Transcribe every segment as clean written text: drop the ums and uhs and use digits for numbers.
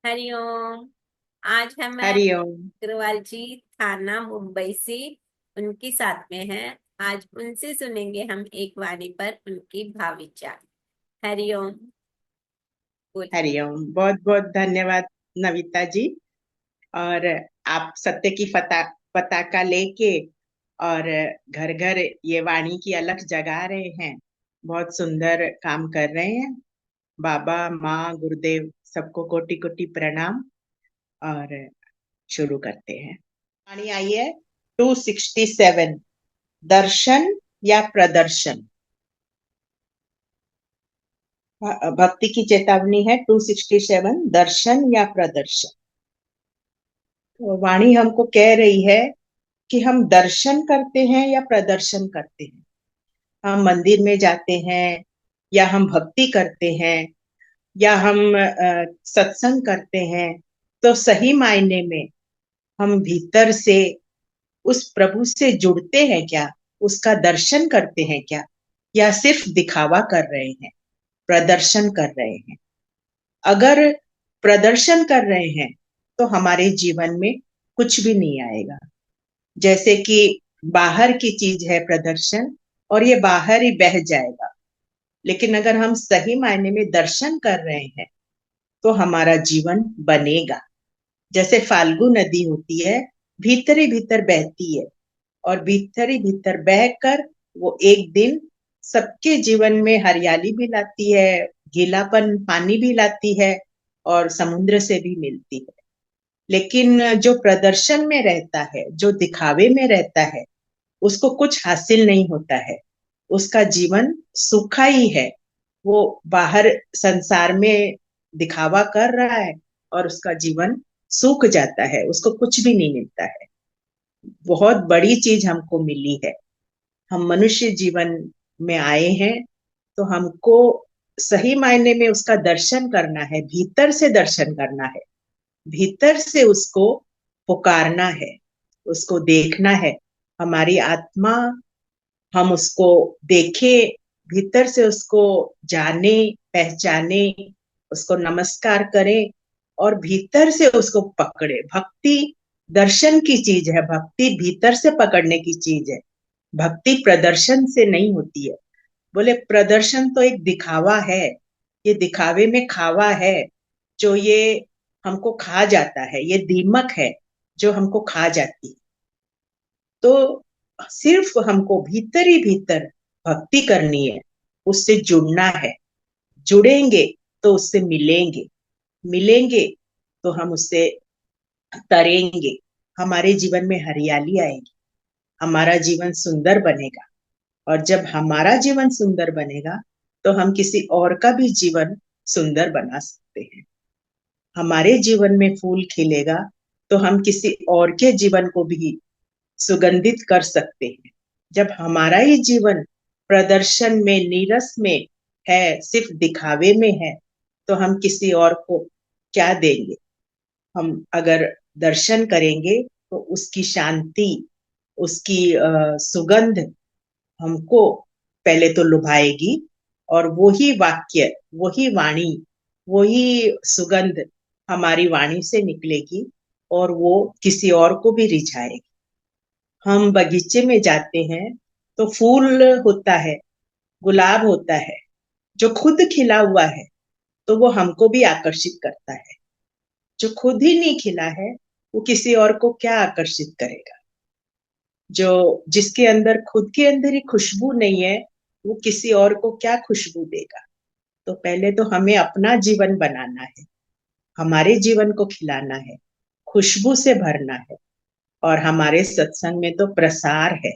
हरिओम। आज हम हरिओम। अग्रवाल जी थाना मुंबई से उनके साथ में हैं। आज उनसे सुनेंगे हम एक वाणी पर उनकी भाव विचार। हरिओम। बोलिए। हरिओम, बहुत बहुत धन्यवाद नविता जी। और आप सत्य की पताका लेके और घर घर ये वाणी की अलख जगा रहे हैं। बहुत सुंदर काम कर रहे हैं। बाबा माँ गुरुदेव सबको कोटि कोटि प्रणाम। और शुरू करते हैं। वाणी आई है 267। दर्शन या प्रदर्शन। भक्ति की चेतावनी है 267, दर्शन या प्रदर्शन। तो वाणी हमको कह रही है कि हम दर्शन करते हैं या प्रदर्शन करते हैं। हम मंदिर में जाते हैं या हम भक्ति करते हैं या हम सत्संग करते हैं, तो सही मायने में हम भीतर से उस प्रभु से जुड़ते हैं क्या, उसका दर्शन करते हैं क्या, या सिर्फ दिखावा कर रहे हैं, प्रदर्शन कर रहे हैं। अगर प्रदर्शन कर रहे हैं तो हमारे जीवन में कुछ भी नहीं आएगा। जैसे कि बाहर की चीज है प्रदर्शन, और ये बाहर ही बह जाएगा। लेकिन अगर हम सही मायने में दर्शन कर रहे हैं तो हमारा जीवन बनेगा। जैसे फाल्गु नदी होती है, भीतर ही भीतर बहती है, और भीतर ही भीतर बहकर वो एक दिन सबके जीवन में हरियाली भी लाती है, गीलापन पानी भी लाती है, और समुद्र से भी मिलती है। लेकिन जो प्रदर्शन में रहता है, जो दिखावे में रहता है, उसको कुछ हासिल नहीं होता है। उसका जीवन सूखा ही है। वो बाहर संसार में दिखावा कर रहा है और उसका जीवन सूख जाता है, उसको कुछ भी नहीं मिलता है। बहुत बड़ी चीज हमको मिली है। हम मनुष्य जीवन में आए हैं, तो हमको सही मायने में उसका दर्शन करना है, भीतर से दर्शन करना है, भीतर से उसको पुकारना है, उसको देखना है। हमारी आत्मा, हम उसको देखें, भीतर से उसको जाने, पहचाने, उसको नमस्कार करें और भीतर से उसको पकड़े। भक्ति दर्शन की चीज है, भक्ति भीतर से पकड़ने की चीज है। भक्ति प्रदर्शन से नहीं होती है। बोले प्रदर्शन तो एक दिखावा है, ये दिखावे में खावा है, जो ये हमको खा जाता है, ये दीमक है जो हमको खा जाती है। तो सिर्फ हमको भीतर ही भीतर भक्ति करनी है, उससे जुड़ना है। जुड़ेंगे तो उससे मिलेंगे, मिलेंगे तो हम उससे तरेंगे। हमारे जीवन में हरियाली आएगी, हमारा जीवन सुंदर बनेगा। और जब हमारा जीवन सुंदर बनेगा तो हम किसी और का भी जीवन सुंदर बना सकते हैं। हमारे जीवन में फूल खिलेगा तो हम किसी और के जीवन को भी सुगंधित कर सकते हैं। जब हमारा ही जीवन प्रदर्शन में, नीरस में है, सिर्फ दिखावे में है, तो हम किसी और को क्या देंगे। हम अगर दर्शन करेंगे तो उसकी शांति, उसकी सुगंध हमको पहले तो लुभाएगी, और वही वाक्य, वही वाणी, वही सुगंध हमारी वाणी से निकलेगी और वो किसी और को भी रिझाएगी। हम बगीचे में जाते हैं तो फूल होता है, गुलाब होता है, जो खुद खिला हुआ है, तो वो हमको भी आकर्षित करता है। जो खुद ही नहीं खिला है, वो किसी और को क्या आकर्षित करेगा। जो जिसके अंदर खुद के अंदर ही खुशबू नहीं है, वो किसी और को क्या खुशबू देगा। तो पहले तो हमें अपना जीवन बनाना है, हमारे जीवन को खिलाना है, खुशबू से भरना है। और हमारे सत्संग में तो प्रसार है,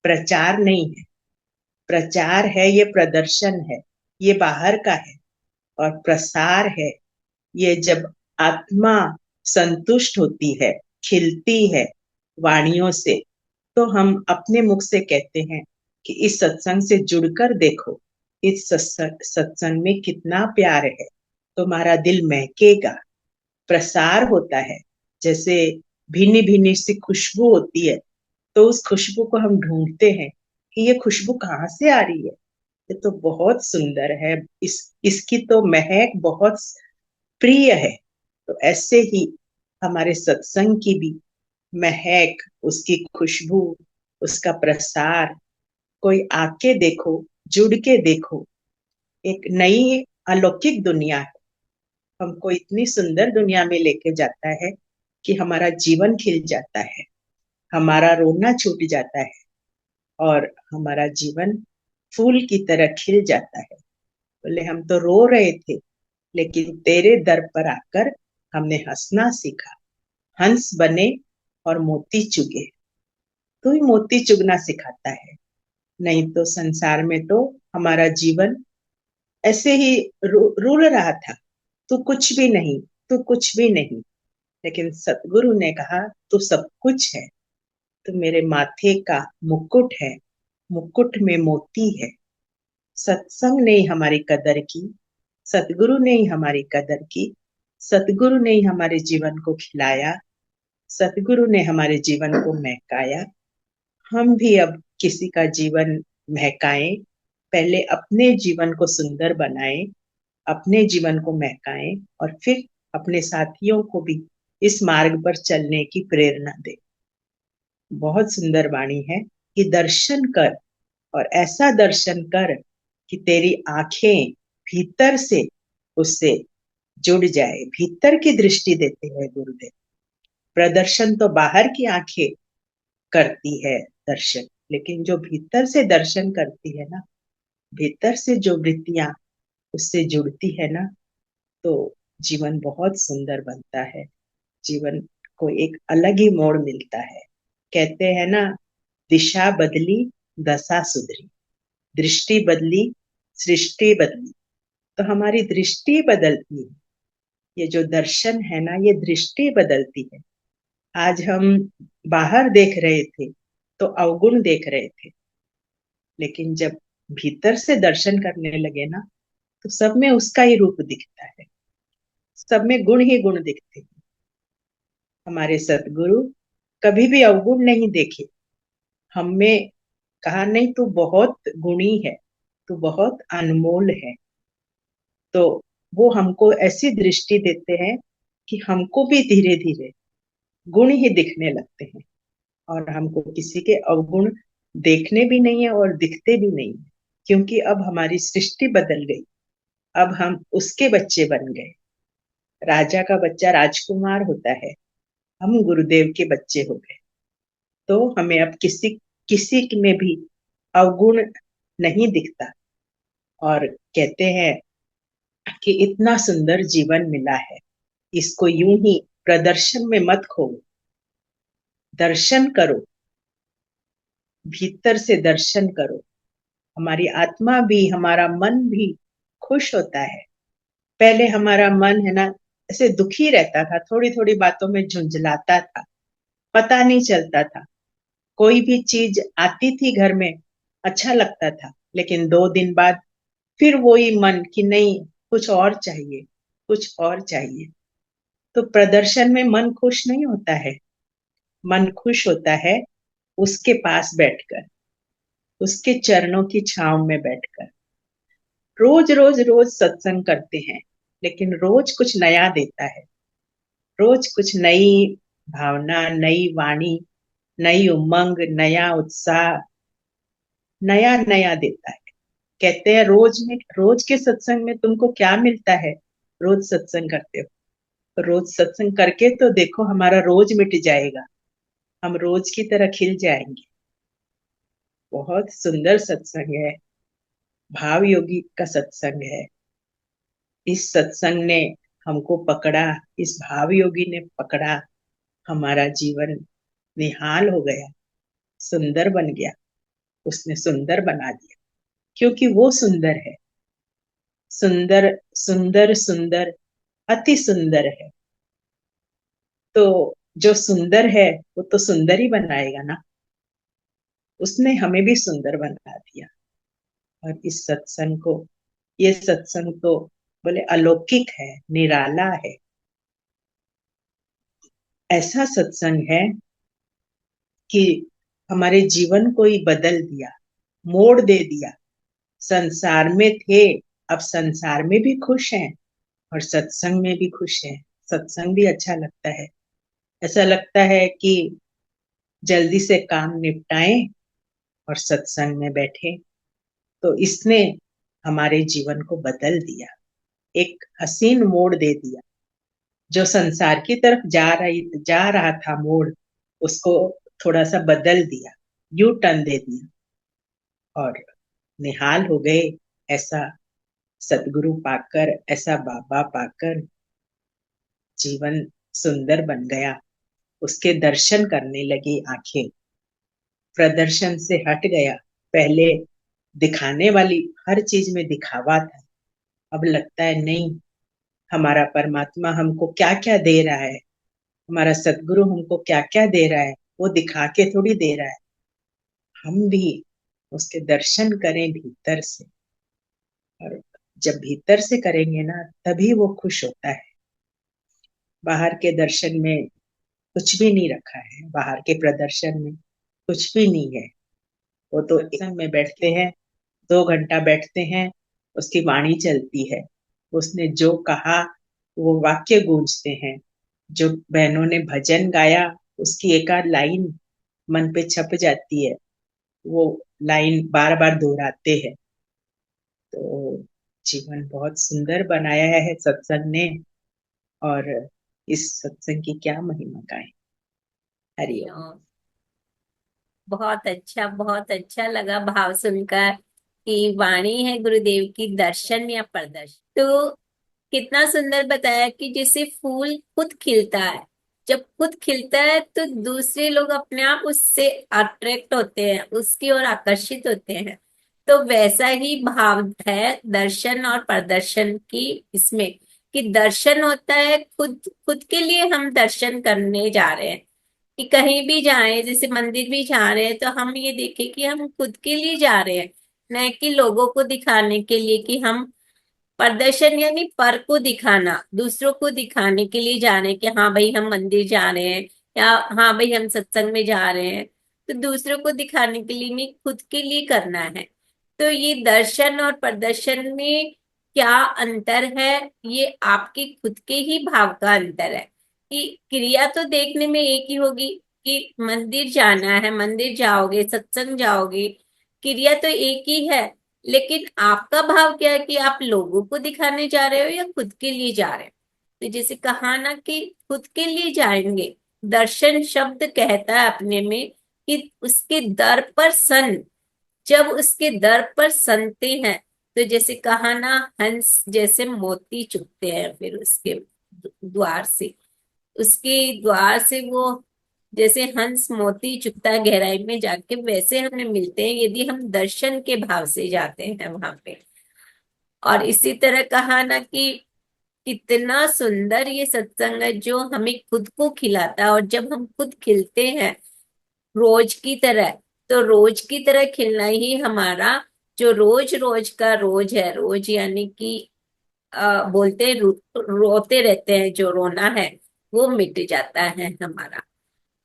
प्रचार नहीं है। प्रचार है, ये प्रदर्शन है, ये बाहर का है। और प्रसार है, ये जब आत्मा संतुष्ट होती है, खिलती है वाणियों से, तो हम अपने मुख से कहते हैं कि इस सत्संग से जुड़कर देखो, इस सत्संग में कितना प्यार है, तुम्हारा दिल महकेगा। प्रसार होता है, जैसे भिन्नी भिन्नी सी खुशबू होती है, तो उस खुशबू को हम ढूंढते हैं कि ये खुशबू कहाँ से आ रही है। ये तो बहुत सुंदर है, इसकी तो महक बहुत प्रिय है। तो ऐसे ही हमारे सत्संग की भी महक, उसकी खुशबू, उसका प्रसार, कोई आके देखो, जुड़ के देखो, एक नई अलौकिक दुनिया है। हमको इतनी सुंदर दुनिया में लेके जाता है कि हमारा जीवन खिल जाता है, हमारा रोना छूट जाता है और हमारा जीवन फूल की तरह खिल जाता है। बोले हम तो रो रहे थे, लेकिन तेरे दर पर आकर हमने हंसना सीखा, हंस बने और मोती चुगे। तू ही मोती चुगना सिखाता है, नहीं तो संसार में तो हमारा जीवन ऐसे ही रुल रहा था। तू कुछ भी नहीं, तू कुछ भी नहीं। लेकिन सतगुरु ने कहा तू सब कुछ है, तू मेरे माथे का मुकुट है, मुकुट में मोती है। सत्संग ने ही हमारी कदर की, सतगुरु ने ही हमारी कदर की, सतगुरु ने ही हमारे जीवन को खिलाया, सतगुरु ने हमारे जीवन को महकाया। हम भी अब किसी का जीवन महकाएं, पहले अपने जीवन को सुंदर बनाएं, अपने जीवन को महकाएं और फिर अपने साथियों को भी इस मार्ग पर चलने की प्रेरणा दें। बहुत सुंदर वाणी है कि दर्शन कर, और ऐसा दर्शन कर कि तेरी आंखें भीतर से उससे जुड़ जाए। भीतर की दृष्टि देते हैं गुरुदेव। प्रदर्शन तो बाहर की आंखें करती है दर्शन, लेकिन जो भीतर से दर्शन करती है ना, भीतर से जो वृत्तियां उससे जुड़ती है ना, तो जीवन बहुत सुंदर बनता है। जीवन को एक अलग ही मोड़ मिलता है। कहते हैं ना, दिशा बदली दशा सुधरी, दृष्टि बदली सृष्टि बदली। तो हमारी दृष्टि बदलती है। ये जो दर्शन है ना, ये दृष्टि बदलती है। आज हम बाहर देख रहे थे तो अवगुण देख रहे थे, लेकिन जब भीतर से दर्शन करने लगे ना, तो सब में उसका ही रूप दिखता है, सब में गुण ही गुण दिखते हैं। हमारे सतगुरु कभी भी अवगुण नहीं देखे, हमें कहा नहीं तू बहुत गुणी है, तू बहुत अनमोल है। तो वो हमको ऐसी दृष्टि देते हैं कि हमको भी धीरे धीरे गुण ही दिखने लगते हैं, और हमको किसी के अवगुण देखने भी नहीं है और दिखते भी नहीं है, क्योंकि अब हमारी सृष्टि बदल गई। अब हम उसके बच्चे बन गए। राजा का बच्चा राजकुमार होता है, हम गुरुदेव के बच्चे हो गए। तो हमें अब किसी किसी में भी अवगुण नहीं दिखता। और कहते हैं कि इतना सुंदर जीवन मिला है, इसको यूं ही प्रदर्शन में मत खो, दर्शन करो, भीतर से दर्शन करो। हमारी आत्मा भी, हमारा मन भी खुश होता है। पहले हमारा मन है ना, ऐसे दुखी रहता था, थोड़ी थोड़ी बातों में झुंझलाता था, पता नहीं चलता था। कोई भी चीज आती थी घर में, अच्छा लगता था, लेकिन 2 दिन बाद फिर वही मन कि नहीं, कुछ और चाहिए, कुछ और चाहिए। तो प्रदर्शन में मन खुश नहीं होता है। मन खुश होता है उसके पास बैठकर, उसके चरणों की छांव में बैठकर। रोज रोज रोज सत्संग करते हैं, लेकिन रोज कुछ नया देता है, रोज कुछ नई भावना, नई वाणी, नई उमंग, नया उत्साह, नया नया देता है। कहते हैं रोज के सत्संग में तुमको क्या मिलता है? रोज सत्संग करते हो, रोज सत्संग करके तो देखो, हमारा रोज मिट जाएगा, हम रोज की तरह खिल जाएंगे। बहुत सुंदर सत्संग है, भाव योगी का सत्संग है। इस सत्संग ने हमको पकड़ा, इस भाव योगी ने पकड़ा, हमारा जीवन निहाल हो गया, सुंदर बन गया। उसने सुंदर बना दिया, क्योंकि वो सुंदर है। सुंदर सुंदर सुंदर अति सुंदर है। तो जो सुंदर है वो तो सुंदर ही बनाएगा ना। उसने हमें भी सुंदर बना दिया। और इस सत्संग को, ये सत्संग तो बोले अलौकिक है, निराला है। ऐसा सत्संग है कि हमारे जीवन को ही बदल दिया, मोड़ दे दिया। संसार में थे, अब संसार में भी खुश हैं और सत्संग में भी खुश हैं। सत्संग भी अच्छा लगता है। ऐसा लगता है कि जल्दी से काम निपटाएं और सत्संग में बैठे। तो इसने हमारे जीवन को बदल दिया, एक हसीन मोड़ दे दिया। जो संसार की तरफ जा रहा था मोड़, उसको थोड़ा सा बदल दिया, यू टर्न दे दिया और निहाल हो गए। ऐसा सदगुरु पाकर, ऐसा बाबा पाकर जीवन सुंदर बन गया। उसके दर्शन करने लगी आंखें, प्रदर्शन से हट गया। पहले दिखाने वाली हर चीज में दिखावा था, अब लगता है नहीं, हमारा परमात्मा हमको क्या क्या दे रहा है, हमारा सदगुरु हमको क्या क्या दे रहा है, वो दिखा के थोड़ी दे रहा है। हम भी उसके दर्शन करें भीतर से, और जब भीतर से करेंगे ना, तभी वो खुश होता है। बाहर के दर्शन में कुछ भी नहीं रखा है, बाहर के प्रदर्शन में कुछ भी नहीं है। वो तो सत्संग में बैठते हैं, 2 घंटा बैठते हैं, उसकी वाणी चलती है, उसने जो कहा वो वाक्य गूंजते हैं। जो बहनों ने भजन गाया, उसकी एक आध लाइन मन पे छप जाती है, वो लाइन बार बार दोहराते हैं। तो जीवन बहुत सुंदर बनाया है सत्संग ने। और इस सत्संग की क्या महिमा गाए। हरिओम। हरिओम। बहुत अच्छा लगा भाव सुनकर कि वाणी है गुरुदेव की, दर्शन या प्रदर्शन। तो कितना सुंदर बताया कि जैसे फूल खुद खिलता है, जब खुद खिलता है तो दूसरे लोग अपने आप उससे अट्रैक्ट होते हैं, उसकी ओर आकर्षित होते हैं। तो वैसा ही भाव है दर्शन और प्रदर्शन की इसमें, कि दर्शन होता है खुद खुद के लिए, हम दर्शन करने जा रहे हैं। कि कहीं भी जाएं, जैसे मंदिर भी जा रहे हैं, तो हम ये देखें कि हम खुद के लिए जा रहे हैं, न कि लोगों को दिखाने के लिए। कि हम प्रदर्शन यानी पर को दिखाना, दूसरों को दिखाने के लिए जा रहे हैं कि हाँ भाई हम मंदिर जा रहे हैं, या हाँ भाई हम सत्संग में जा रहे हैं। तो दूसरों को दिखाने के लिए नहीं, खुद के लिए करना है। तो ये दर्शन और प्रदर्शन में क्या अंतर है? ये आपके खुद के ही भाव का अंतर है। कि क्रिया तो देखने में एक ही होगी, कि मंदिर जाना है, मंदिर जाओगे, सत्संग जाओगे, क्रिया तो एक ही है। लेकिन आपका भाव क्या है, कि आप लोगों को दिखाने जा रहे हो या खुद के लिए जा रहे हो? तो जैसे कहा ना कि खुद के लिए जाएंगे। दर्शन शब्द कहता है अपने में कि उसके दर पर सन, जब उसके दर पर संते हैं, तो जैसे कहा ना, हंस जैसे मोती चुगते हैं फिर उसके द्वार से, उसके द्वार से वो जैसे हंस मोती चुगता है गहराई में जाके, वैसे हमें मिलते हैं यदि हम दर्शन के भाव से जाते हैं वहां पे। और इसी तरह कहा ना कि कितना सुंदर ये सत्संग है जो हमें खुद को खिलाता है। और जब हम खुद खिलते हैं रोज की तरह, तो रोज की तरह खिलना ही हमारा जो रोज रोज का रोज है, रोज यानी कि बोलते हैं रोते रहते हैं, जो रोना है वो मिट जाता है हमारा।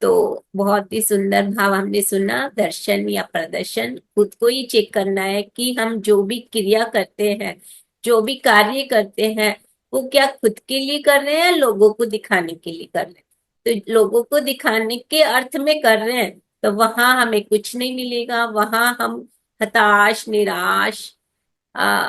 तो बहुत ही सुंदर भाव हमने सुना। दर्शन या प्रदर्शन, खुद को ही चेक करना है कि हम जो भी क्रिया करते हैं, जो भी कार्य करते हैं, वो क्या खुद के लिए कर रहे हैं या लोगों को दिखाने के लिए कर रहे हैं। तो लोगों को दिखाने के अर्थ में कर रहे हैं, तो वहां हमें कुछ नहीं मिलेगा, वहां हम हताश, निराश आ,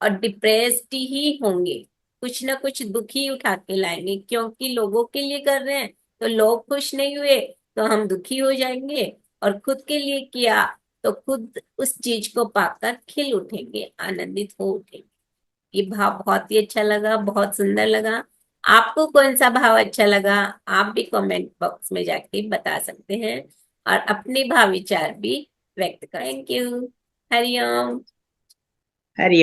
और डिप्रेस्ड ही होंगे। कुछ ना कुछ दुखी उठा के लाएंगे, क्योंकि लोगों के लिए कर रहे हैं तो लोग खुश नहीं हुए तो हम दुखी हो जाएंगे। और खुद के लिए किया तो खुद उस चीज को पाकर खिल उठेंगे, आनंदित हो उठेंगे। ये भाव बहुत ही अच्छा लगा, बहुत सुंदर लगा। आपको कौन सा भाव अच्छा लगा? आप भी कमेंट बॉक्स में जाके बता सकते हैं, और अपने भाव विचार भी व्यक्त करें। Thank you. हरिओम। हरि